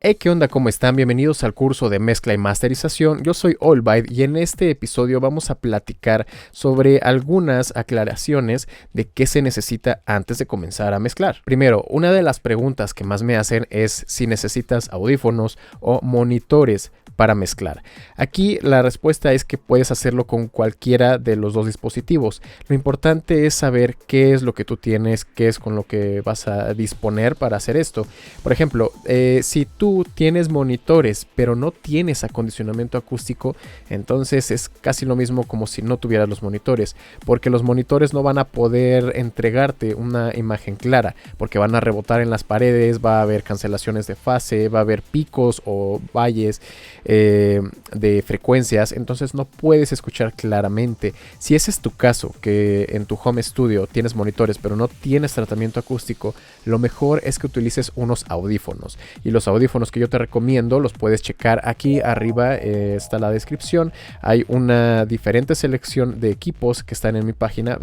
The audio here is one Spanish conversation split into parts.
Hey, ¿qué onda? ¿Cómo están? Bienvenidos al curso de mezcla y masterización. Yo soy Allbyte y en este episodio vamos a platicar sobre algunas aclaraciones de qué se necesita antes de comenzar a mezclar. Primero, una de las preguntas que más me hacen es si necesitas audífonos o monitores para mezclar. Aquí la respuesta es que puedes hacerlo con cualquiera de los dos dispositivos. Lo importante es saber qué es lo que tú tienes, qué es con lo que vas a disponer para hacer esto. Por ejemplo, si tú tienes monitores pero no tienes acondicionamiento acústico, entonces es casi lo mismo como si no tuvieras los monitores, porque los monitores no van a poder entregarte una imagen clara, porque van a rebotar en las paredes, va a haber cancelaciones de fase, va a haber picos o valles de frecuencias, entonces no puedes escuchar claramente. Si ese es tu caso, que en tu home studio tienes monitores pero no tienes tratamiento acústico, lo mejor es que utilices unos audífonos, y los audífonos que yo te recomiendo los puedes checar aquí arriba, está la descripción. Hay una diferente selección de equipos que están en mi página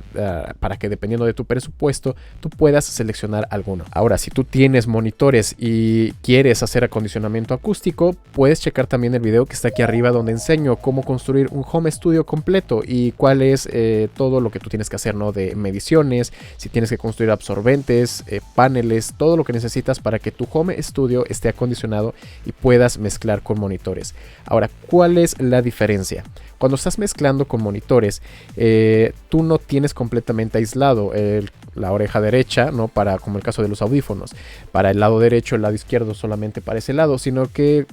para que dependiendo de tu presupuesto tú puedas seleccionar alguno. Ahora, si tú tienes monitores y quieres hacer acondicionamiento acústico, puedes checar también el video que está aquí arriba, donde enseño cómo construir un home studio completo y cuál es todo lo que tú tienes que hacer, ¿no? De mediciones, si tienes que construir absorbentes, paneles, todo lo que necesitas para que tu home studio esté acondicionado y puedas mezclar con monitores. Ahora, ¿cuál es la diferencia? Cuando estás mezclando con monitores, tú no tienes completamente aislado la oreja derecha, ¿no? Como el caso de los audífonos, para el lado derecho, el lado izquierdo solamente para ese lado, sino que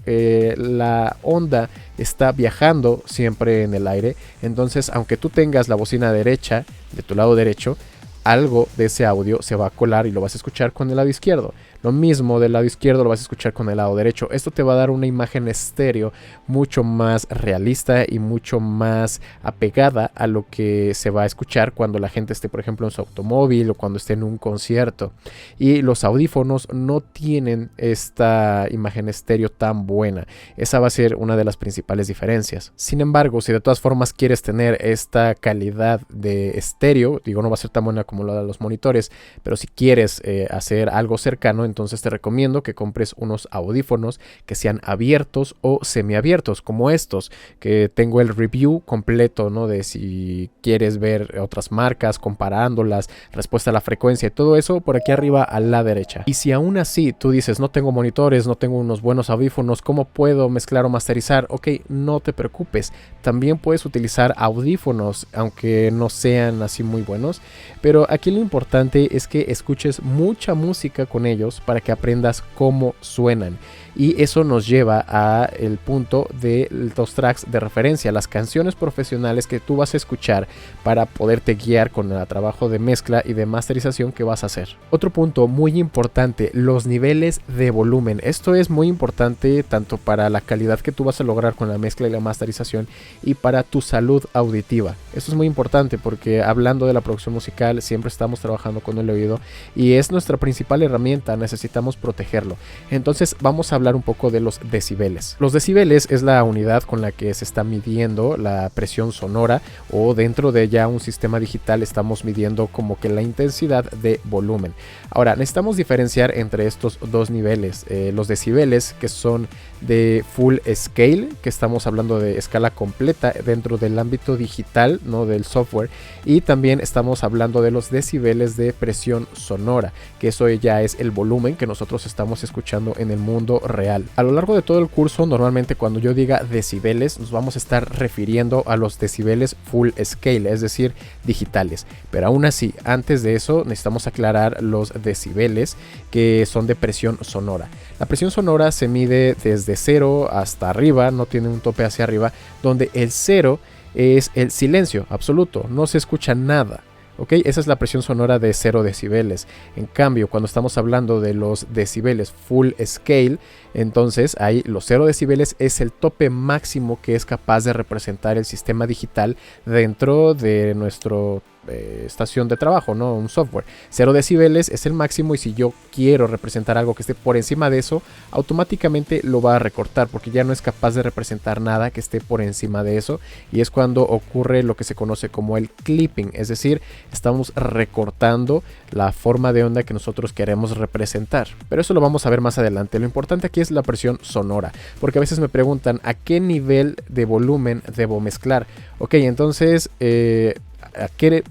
la onda está viajando siempre en el aire. Entonces, aunque tú tengas la bocina derecha de tu lado derecho, algo de ese audio se va a colar y lo vas a escuchar con el lado izquierdo. Lo mismo del lado izquierdo lo vas a escuchar con el lado derecho. Esto te va a dar una imagen estéreo mucho más realista y mucho más apegada a lo que se va a escuchar cuando la gente esté, por ejemplo, en su automóvil o cuando esté en un concierto. Y los audífonos no tienen esta imagen estéreo tan buena. Esa va a ser una de las principales diferencias. Sin embargo, si de todas formas quieres tener esta calidad de estéreo, digo, no va a ser tan buena como la de los monitores, pero si quieres hacer algo cercano, entonces te recomiendo que compres unos audífonos que sean abiertos o semiabiertos, como estos, que tengo el review completo, ¿no? De si quieres ver otras marcas, comparándolas, respuesta a la frecuencia y todo eso por aquí arriba a la derecha. Y si aún así tú dices, no tengo monitores, no tengo unos buenos audífonos, ¿cómo puedo mezclar o masterizar? Ok, no te preocupes, también puedes utilizar audífonos, aunque no sean así muy buenos, pero aquí lo importante es que escuches mucha música con ellos para que aprendas cómo suenan. Y eso nos lleva a el punto de los tracks de referencia, las canciones profesionales que tú vas a escuchar para poderte guiar con el trabajo de mezcla y de masterización que vas a hacer. Otro punto muy importante, los niveles de volumen. Esto es muy importante tanto para la calidad que tú vas a lograr con la mezcla y la masterización y para tu salud auditiva. Esto es muy importante porque hablando de la producción musical siempre estamos trabajando con el oído y es nuestra principal herramienta, necesitamos protegerlo. Entonces vamos a hablar un poco de los decibeles. Los decibeles es la unidad con la que se está midiendo la presión sonora, o dentro de ya un sistema digital estamos midiendo como que la intensidad de volumen. Ahora necesitamos diferenciar entre estos dos niveles, los decibeles que son de full scale, que estamos hablando de escala completa dentro del ámbito digital, no del software, y también estamos hablando de los decibeles de presión sonora, que eso ya es el volumen que nosotros estamos escuchando en el mundo real. A lo largo de todo el curso, normalmente cuando yo diga decibeles, nos vamos a estar refiriendo a los decibeles full scale, es decir, digitales. Pero aún así, antes de eso, necesitamos aclarar los decibeles que son de presión sonora. La presión sonora se mide desde 0 hasta arriba, no tiene un tope hacia arriba, donde el 0 es el silencio absoluto, no se escucha nada. ¿Ok? Esa es la presión sonora de 0 decibeles. En cambio, cuando estamos hablando de los decibeles full scale, entonces ahí los 0 decibeles es el tope máximo que es capaz de representar el sistema digital dentro de nuestro estación de trabajo, ¿no? Un software. 0 decibeles es el máximo y si yo quiero representar algo que esté por encima de eso, automáticamente lo va a recortar porque ya no es capaz de representar nada que esté por encima de eso, y es cuando ocurre lo que se conoce como el clipping, es decir, estamos recortando la forma de onda que nosotros queremos representar. Pero eso lo vamos a ver más adelante. Lo importante aquí es la presión sonora, porque a veces me preguntan a qué nivel de volumen debo mezclar. Ok, entonces, ¿a qué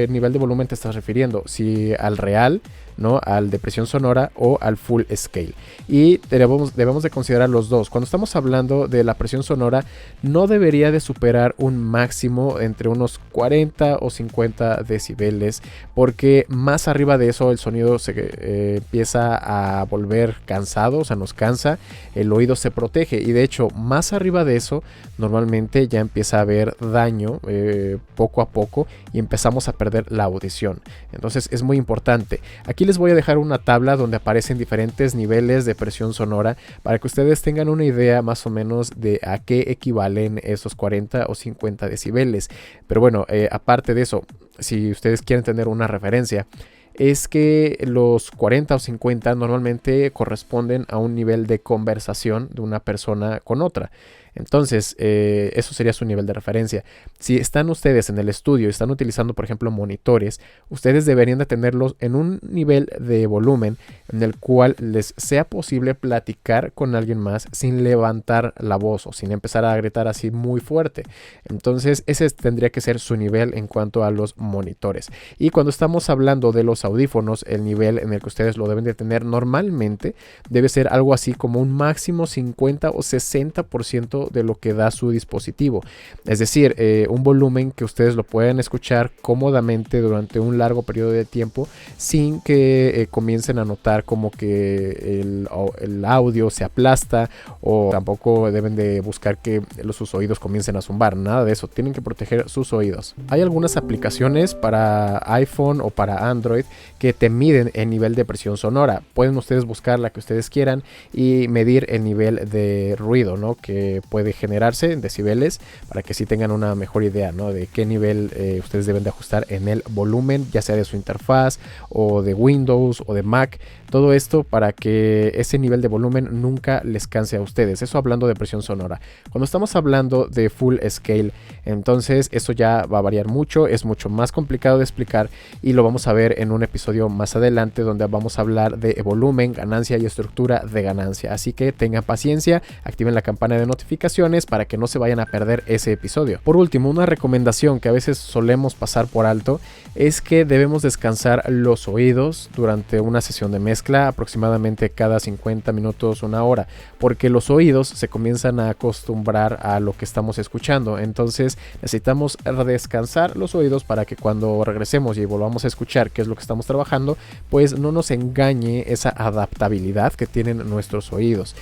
nivel de volumen te estás refiriendo? Si al real, ¿no? Al de presión sonora o al full scale. Y debemos de considerar los dos. Cuando estamos hablando de la presión sonora, no debería de superar un máximo entre unos 40 o 50 decibeles, porque más arriba de eso el sonido se empieza a volver cansado, o sea, nos cansa, el oído se protege, y de hecho más arriba de eso normalmente ya empieza a haber daño poco a poco y empezamos a perder la audición. Entonces es muy importante. Aquí les voy a dejar una tabla donde aparecen diferentes niveles de presión sonora para que ustedes tengan una idea más o menos de a qué equivalen esos 40 o 50 decibeles. Pero bueno, aparte de eso, si ustedes quieren tener una referencia, es que los 40 o 50 normalmente corresponden a un nivel de conversación de una persona con otra. Entonces, eso sería su nivel de referencia. Si están ustedes en el estudio y están utilizando, por ejemplo, monitores, ustedes deberían de tenerlos en un nivel de volumen en el cual les sea posible platicar con alguien más sin levantar la voz o sin empezar a gritar así muy fuerte. Entonces, ese tendría que ser su nivel en cuanto a los monitores. Y cuando estamos hablando de los audífonos, el nivel en el que ustedes lo deben de tener normalmente debe ser algo así como un máximo 50 o 60% de lo que da su dispositivo, es decir, un volumen que ustedes lo puedan escuchar cómodamente durante un largo periodo de tiempo sin que comiencen a notar como que el audio se aplasta, o tampoco deben de buscar que sus oídos comiencen a zumbar, nada de eso, tienen que proteger sus oídos. Hay algunas aplicaciones para iPhone o para Android que te miden el nivel de presión sonora. Pueden ustedes buscar la que ustedes quieran y medir el nivel de ruido, ¿no?, que puede generarse en decibeles, para que sí tengan una mejor idea, ¿no?, de qué nivel ustedes deben de ajustar en el volumen, ya sea de su interfaz o de Windows o de Mac. Todo esto para que ese nivel de volumen nunca les canse a ustedes. Eso hablando de presión sonora. Cuando estamos hablando de full scale, entonces eso ya va a variar mucho, es mucho más complicado de explicar y lo vamos a ver en un episodio más adelante donde vamos a hablar de volumen, ganancia y estructura de ganancia. Así que tengan paciencia, activen la campana de notificaciones para que no se vayan a perder ese episodio. Por último, una recomendación que a veces solemos pasar por alto es que debemos descansar los oídos durante una sesión de mezcla, aproximadamente cada 50 minutos, una hora, porque los oídos se comienzan a acostumbrar a lo que estamos escuchando. Entonces necesitamos descansar los oídos para que cuando regresemos y volvamos a escuchar qué es lo que estamos trabajando, pues no nos engañe esa adaptabilidad que tienen nuestros oídos.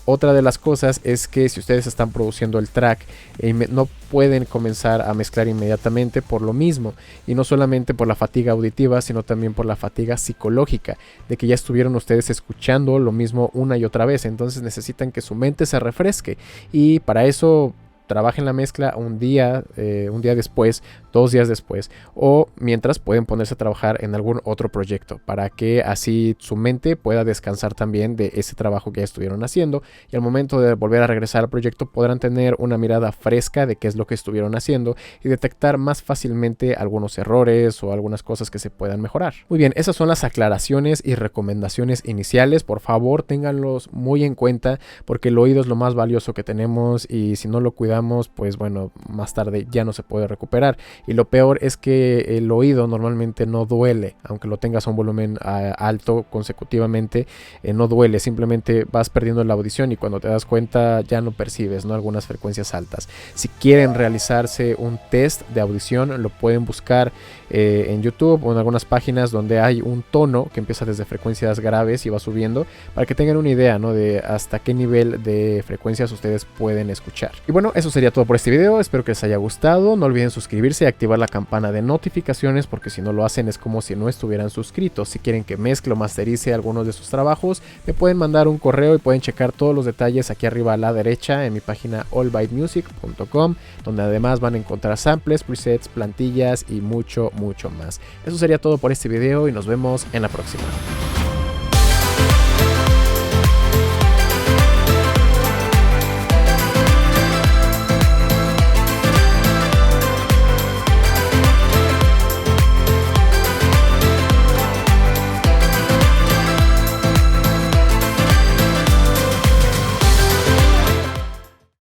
Otra de las cosas es que si ustedes están produciendo el track, no pueden comenzar a mezclar inmediatamente por lo mismo, y no solamente por la fatiga auditiva, sino también por la fatiga psicológica, de que ya estuvieron ustedes escuchando lo mismo una y otra vez. Entonces necesitan que su mente se refresque, y para eso trabajen la mezcla un día después, 2 días después, o mientras pueden ponerse a trabajar en algún otro proyecto, para que así su mente pueda descansar también de ese trabajo que ya estuvieron haciendo, y al momento de volver a regresar al proyecto podrán tener una mirada fresca de qué es lo que estuvieron haciendo y detectar más fácilmente algunos errores o algunas cosas que se puedan mejorar. Muy bien, esas son las aclaraciones y recomendaciones iniciales. Por favor, ténganlos muy en cuenta, porque el oído es lo más valioso que tenemos, y si no lo cuidamos, pues bueno, más tarde ya no se puede recuperar. Y lo peor es que el oído normalmente no duele, aunque lo tengas a un volumen alto consecutivamente, no duele, simplemente vas perdiendo la audición y cuando te das cuenta ya no percibes, ¿no?, algunas frecuencias altas. Si quieren realizarse un test de audición, lo pueden buscar en YouTube o en algunas páginas donde hay un tono que empieza desde frecuencias graves y va subiendo, para que tengan una idea, ¿no?, de hasta qué nivel de frecuencias ustedes pueden escuchar. Y bueno, eso sería todo por este video. Espero que les haya gustado. No olviden suscribirse y activar la campana de notificaciones, porque si no lo hacen es como si no estuvieran suscritos. Si quieren que mezcle o masterice algunos de sus trabajos, me pueden mandar un correo y pueden checar todos los detalles aquí arriba a la derecha en mi página allbytemusic.com, donde además van a encontrar samples, presets, plantillas y mucho más. Eso sería todo por este video y nos vemos en la próxima.